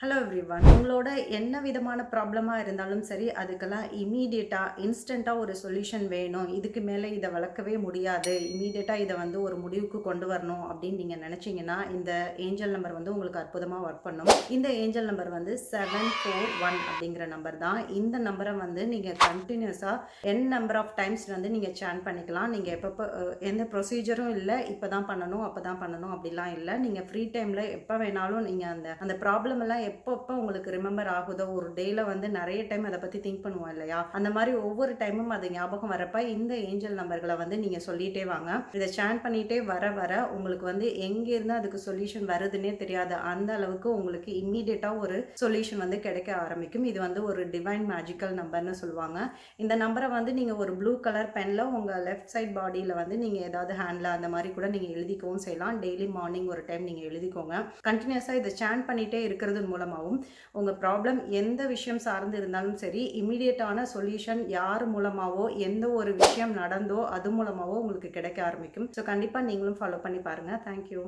Hello everyone. உங்களோட என்ன விதமான ப்ராப்ளமா இருந்தாலும் சரி, அதுக்கெல்லாம் இம்மீடியட்டா, இன்ஸ்டன்ட்டா ஒரு சொல்யூஷன் வேணும். இதுக்கு மேல இத வளர்க்கவே முடியாது. இம்மீடியட்டா இத வந்து ஒரு முடிவுக்கு கொண்டு வரணும் அப்படின்னு நீங்க நெனச்சீங்கன்னா, இந்த ஏஞ்சல் நம்பர் வந்து உங்களுக்கு அற்புதமா ஒர்க் பண்ணும். இந்த ஏஞ்சல் நம்பர் வந்து 741 அப்படிங்கிற நம்பர் தான். இந்த நம்பர வந்து நீங்க கன்டினியூஸா நம்பர் ஆஃப் டைம்ஸ் வந்து நீங்க சாண்ட் பண்ணிக்கலாம். நீங்க எப்பப்ப எந்த ப்ரொசீஜரும் இல்ல. இப்பதான் பண்ணணும், அப்பதான் பண்ணணும் அப்படிலாம் இல்ல. நீங்க ஃப்ரீ டைம்ல எப்ப வேணாலும் நீங்க அந்த அந்த ப்ராப்ளம் எல்லாம் எப்பப்போ உங்களுக்கு ரிமெம்பர் ஆகுதோ, ஒரு டேல வந்து நெறைய டைம் அத பத்தி திங்க் பண்ணுவோம் இல்லையா? அந்த மாரி ஒவ்வொரு டைமும் அது ஞாபகம் வரப்ப, இந்த ஏஞ்சல் நம்பர்கள வந்து நீங்க சொல்லிட்டே வாங்க. இத சாண்ட் பண்ணிட்டே வர வர உங்களுக்கு வந்து எங்கேருந்து அதுக்கு சொல்யூஷன் வருதுன்னே தெரியாது. அந்த அளவுக்கு உங்களுக்கு இம்மீடியட்டா ஒரு சொல்யூஷன் வந்து கிடைக்க ஆரம்பிக்கும். இது வந்து ஒரு டிவைன் மேஜிக்கல் நம்பர்ன்னு சொல்லுவாங்க. இந்த நம்பர வந்து நீங்க ஒரு ப்ளூ கலர் பென்ல உங்க லெஃப்ட் சைட் பாடியில வந்து நீங்க ஏதாவது ஹேண்ட்ல அந்த மாரி கூட நீங்க எழுதிக்கவும் செய்யலாம். டெய்லி மார்னிங் ஒரு டைம் நீங்க எழுதிக்கோங்க. கன்டினியூஸா இத சாண்ட் பண்ணிட்டே இருக்கிறது மூலமாவும் உங்க ப்ராப்ளம் எந்த விஷயம் சார்ந்து இருந்தாலும் சரி, இமிடியேட்டான சொல்யூஷன் யார் மூலமாவோ, எந்த ஒரு விஷயம் நடந்தோ அது மூலமாவோ உங்களுக்கு கிடைக்க ஆரம்பிக்கும். ஸோ கண்டிப்பா நீங்களும் ஃபாலோ பண்ணி பாருங்க. Thank you.